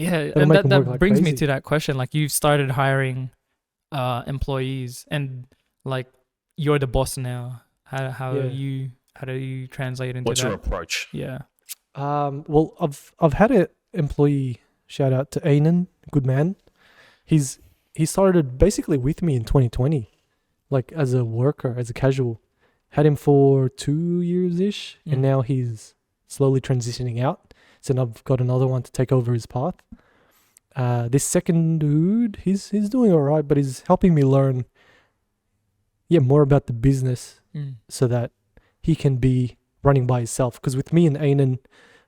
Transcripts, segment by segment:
Yeah, It'll and make that them work that like brings me crazy. to that question. Like you've started hiring employees, and like you're the boss now. Yeah. How do you translate into What's your that? approach? Yeah. Well, I've had an employee, shout out to Ainan, good man. He's he started basically with me in 2020, like as a worker, as a casual. Had him for 2 years ish, and Mm. now he's slowly transitioning out. So now I've got another one to take over his path. This second dude, he's doing all right, but he's helping me learn, yeah, more about the business Mm. so that he can be running by himself. Because with me and Ainan,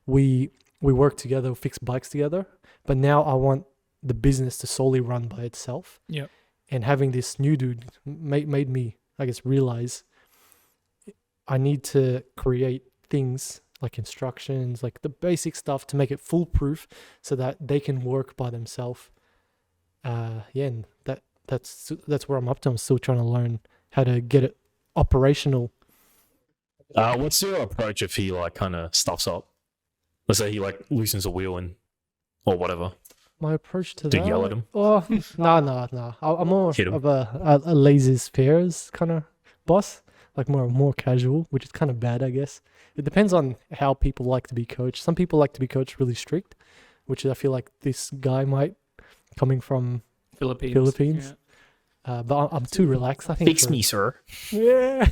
we work together, fix bikes together. But now I want the business to solely run by itself. Yep. And having this new dude made me, I guess, realize I need to create things like instructions, like the basic stuff to make it foolproof, so that they can work by themselves. Yeah, and that's where I'm up to. I'm still trying to learn how to get it operational. What's your approach if he like kind of stuffs up? Let's say he like loosens a wheel and or whatever. My approach to Do that? you yell at him? Oh, no. I'm more Hit him. of a lazy spares kind of boss, like more casual, which is kind of bad, I guess. It depends on how people like to be coached. Some people like to be coached really strict, which I feel like this guy might, coming from Philippines. But I'm too relaxed, I think. Fix me, sir. Yeah.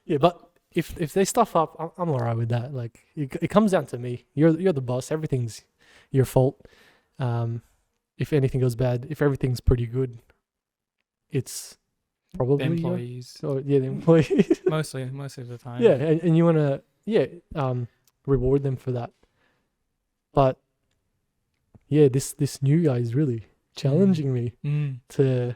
Yeah, but if they stuff up, I'm alright with that. Like it comes down to me. You're the boss. Everything's your fault. If anything goes bad, if everything's pretty good, it's probably The employees. the employees. Mostly of the time. Yeah, and you wanna reward them for that. But yeah, this new guy is really challenging me Mm. to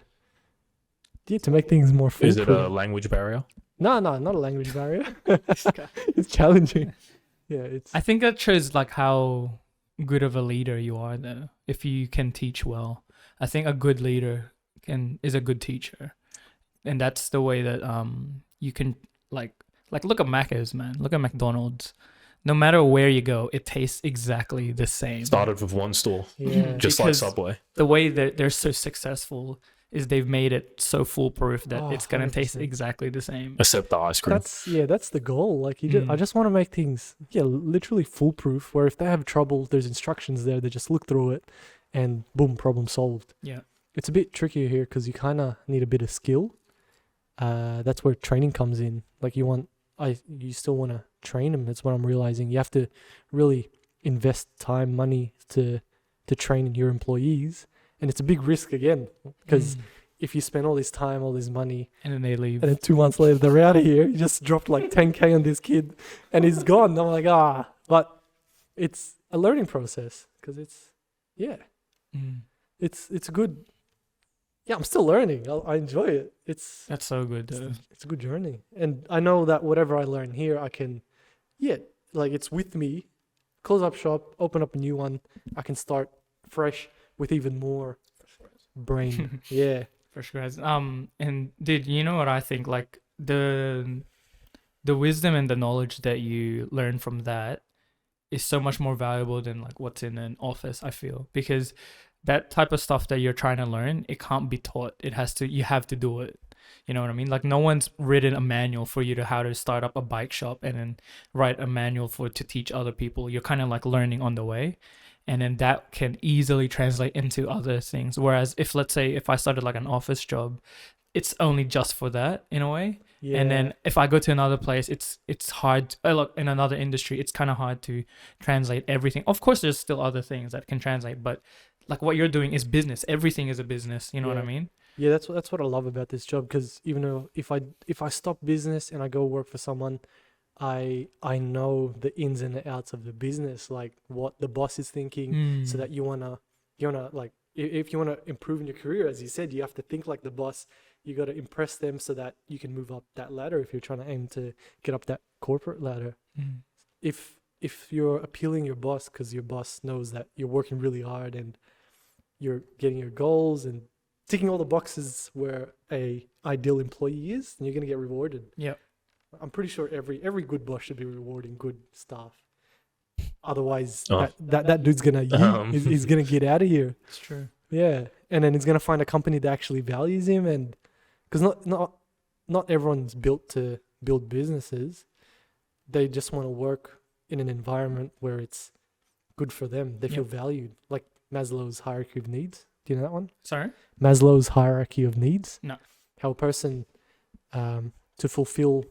make things more Is it a foolproof. language barrier? No, not a language barrier. It's challenging. Yeah, it's I think that shows like how good of a leader you are though. If you can teach well. I think a good leader is a good teacher. And that's the way that you can like look at Macca's, man. Look at McDonald's. No matter where you go, it tastes exactly the same. Started with one store, yeah. just like Because Subway. the way that they're so successful is they've made it so foolproof that Oh, it's gonna taste 100%. exactly the same. Except the ice cream. That's the goal. Like I Mm. just want to make things literally foolproof. Where if they have trouble, there's instructions there. They just look through it, and boom, problem solved. Yeah. It's a bit trickier here because you kind of need a bit of skill. That's where training comes in. Like you still want to train them. That's what I'm realizing. You have to really invest time, money to train your employees, and it's a big risk again because if you spend all this time, all this money, And then they leave. and then 2 months later they're out of here, you just dropped like 10K on this kid, and he's gone. I'm like, but it's a learning process because it's a good. Yeah, I'm still learning. I enjoy it. That's so good though. It's a good journey, and I know that whatever I learn here, I can, like it's with me. Close up shop, open up a new one. I can start fresh with even more brain. Yeah. For sure. And dude, you know what I think? Like the wisdom and the knowledge that you learn from that is so much more valuable than like what's in an office, I feel. Because that type of stuff that you're trying to learn, it can't be taught. You have to do it. You know what I mean? Like no one's written a manual for you to how to start up a bike shop and then write a manual to teach other people. You're kind of like learning on the way. And then that can easily translate into other things. Whereas let's say if I started like an office job, it's only just for that in a way. Yeah. And then if I go to another place, it's hard. Look, in another industry, it's kind of hard to translate everything. Of course, there's still other things that can translate, but like what you're doing is business. Everything is a business. You know what I mean? Yeah, that's what I love about this job, because even though if I stop business and I go work for someone, I know the ins and the outs of the business, like what the boss is thinking, so that you wanna like if you wanna improve in your career, as you said, you have to think like the boss. You got to impress them so that you can move up that ladder if you're trying to aim to get up that corporate ladder. If you're appealing your boss because your boss knows that you're working really hard and you're getting your goals and ticking all the boxes where a ideal employee is, then you're gonna get rewarded. Yeah. I'm pretty sure every good boss should be rewarding good staff. Otherwise, Oh. that dude's gonna he's gonna get out of here. It's true. Yeah, and then he's gonna find a company that actually values him, and because not everyone's built to build businesses. They just want to work in an environment where it's good for them. They feel valued, like Maslow's hierarchy of needs. Do you know that one? Sorry. Maslow's hierarchy of needs. No. How a person, to fulfill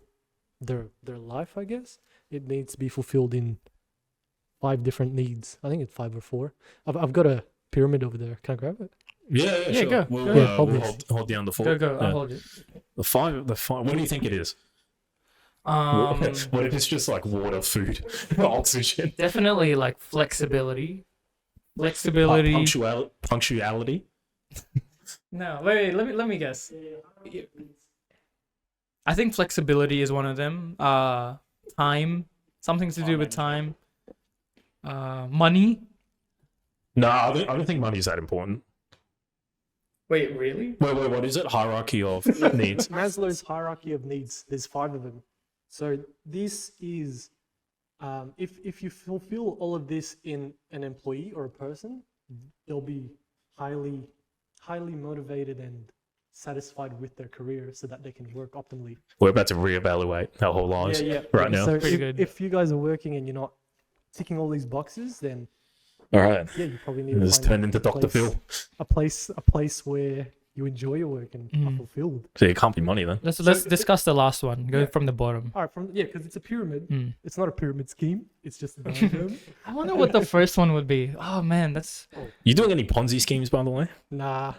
their life, I guess, it needs to be fulfilled in 5 different needs. I think it's 5 or 4. I've got a pyramid over there. Can I grab it? Yeah, Yeah, sure. go. We'll, Go. Yeah, hold we'll this. hold down the 4. Go. Yeah. I'll hold it. The 5. What do you think it is? What if it's just like water, food, oxygen? Definitely like flexibility. Flexibility. Punctuality. No, wait. Let me guess. I think flexibility is one of them. Time. Something to do with time. Money. No, I don't think money is that important. Wait, really? Wait, what is it? Hierarchy of needs. Maslow's hierarchy of needs. There's 5 of them. So this is, if you fulfill all of this in an employee or a person, they'll be highly motivated and satisfied with their career, so that they can work optimally. We're about to reevaluate our whole lives right now. So Pretty good. if you guys are working and you're not ticking all these boxes, then All right. yeah, you probably need to It's find turned into Dr. place- Phil. a place where you enjoy your work and are fulfilled. So it can't be money then. Let's discuss the last one. Go from the bottom. All right, because it's a pyramid. Mm. It's not a pyramid scheme. It's just a diagram. I wonder what the first one would be. Oh man, that's You doing any Ponzi schemes, by the way? Nah,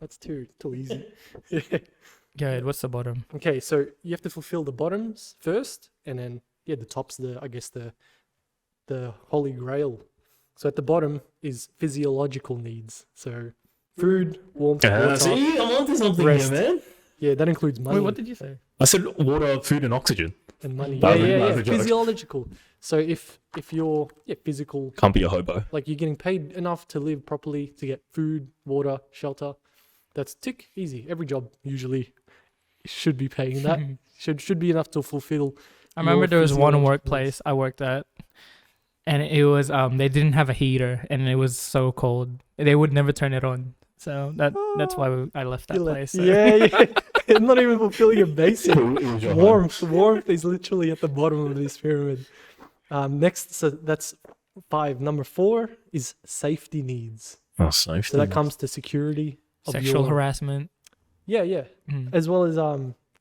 that's too easy. good. What's the bottom? Okay, so you have to fulfill the bottoms first, and then the top's the holy grail. So at the bottom is physiological needs. So food, warmth, water. See, I'm onto something rest. here, man. Yeah, that includes money. Wait, what did you say? I said water, food, and oxygen. and money. That was Yeah. a joke. Physiological. So if you're physical, Can't be a hobo. like you're getting paid enough to live properly, to get food, water, shelter, that's tick easy. Every job usually should be paying that. should be enough to fulfill. I remember your there was one physiological workplace I worked at, and it was they didn't have a heater, and it was so cold. They would never turn it on. So that's why I left that You let- place. So. Yeah. Not even fulfilling a basic. It was your home. Warmth is literally at the bottom of this pyramid. Next, so that's 5. Number 4 is safety needs. Oh, safety. So that comes to security of Sexual your, harassment. Yeah, as well as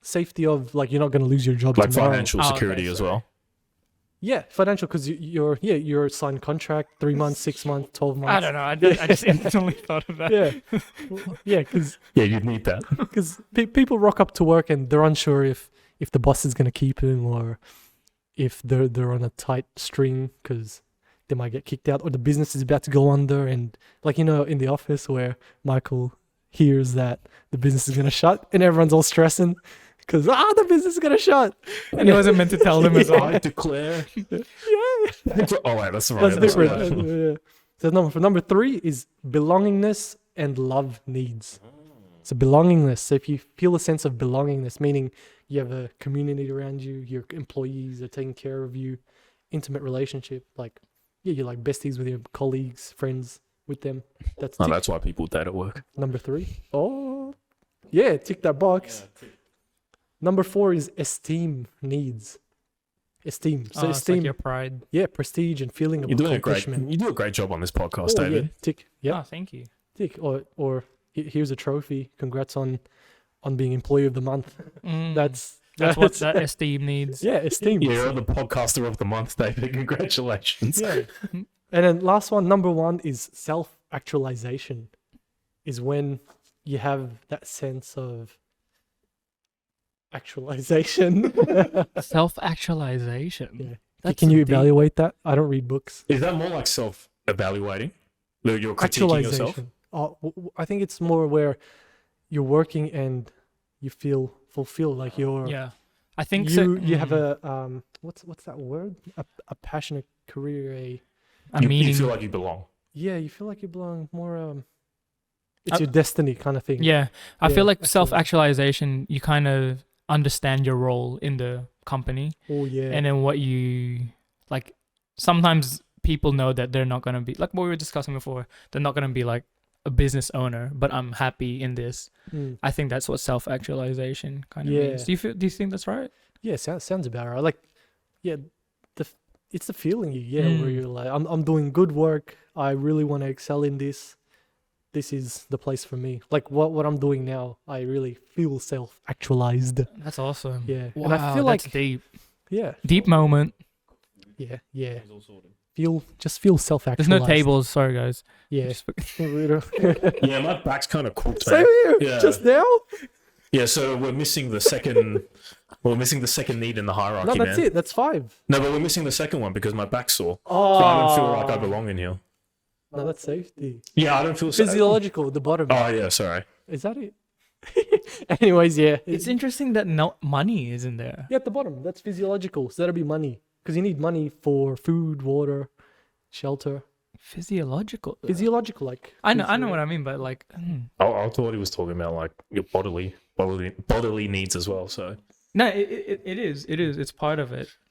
safety of like you're not going to lose your job like tomorrow. financial Oh, okay, security as sorry. well. Yeah, financial because you're signed contract 3 months, 6 months, 12 months. I don't know. I just instantly thought of that. Yeah, because Yeah, you'd need that. people rock up to work and they're unsure if the boss is going to keep him or if they're on a tight string because they might get kicked out or the business is about to go under, and like in the office where Michael hears that the business is going to shut and everyone's all stressing because the business is going to shut, And he wasn't meant to tell them as well. I declare. yeah. Oh, wait, that's right. That's different. right. Yeah. So number 3 is belongingness and love needs. So belongingness. So if you feel a sense of belongingness, meaning you have a community around you, your employees are taking care of you, intimate relationship, like you're like besties with your colleagues, friends with them. That's Oh, tick. that's why people date at work. Number 3. Oh, yeah, tick that box. Number 4 is esteem needs. Esteem. So It's esteem, like your pride. prestige and feeling of You do a great job on this podcast, Oh, David. yeah, tick. Yeah, Oh, thank you. tick. Or here's a trophy. Congrats on being employee of the month. That's what that esteem needs. yeah, esteem. Yeah, you're the podcaster of the month, David. Congratulations. Yeah. And then last one, number 1 is self-actualization. Is when you have that sense of actualization. Self-actualization. Yeah. That's Can you deep. evaluate that? I don't read books. Is that more like self-evaluating? Like you're critiquing yourself? Actualization. I think it's more where you're working and you feel fulfilled, like you're Yeah, I think you have a what's that word? A passionate career. a You meaning. feel like you belong. You feel like you belong more. It's I- your destiny kind of thing. Yeah, I Yeah, feel like actually. self-actualization. You kind of understand your role in the company, Oh yeah. and then what you like. sometimes people know that they're not gonna be like what we were discussing before. They're not gonna be like a business owner, but I'm happy in this. I think that's what self-actualization kind of means. Yeah. Do you think that's right? Yeah, sounds about right. Like, yeah, it's the feeling you get where you're like, I'm doing good work. I really want to excel in this. This is the place for me. Like what I'm doing now, I really feel self-actualized. That's awesome. Yeah, Wow, and I feel that's like deep. yeah, Deep moment. yeah. Feel There's self-actualized. no tables. Sorry, guys. Yeah. Just- Yeah, my back's kind of cooked, Same man. here. Yeah. Just now. Yeah, so we're missing the second. We're missing the second need in the hierarchy, No, that's man. it. That's 5. No, but we're missing the second one because my back's sore. Oh, So I don't feel like I belong in here. No, that's safety. Yeah, I don't feel Physiological, the bottom. Oh yeah, sorry. Is that it? Anyways, yeah. It's interesting that no money is in there. Yeah, at the bottom. That's physiological. So that'll be money. Because you need money for food, water, shelter. Physiological. Physiological, like. I know what I mean, but like, I thought he was talking about like your bodily needs as well. So no, it is. It's part of it.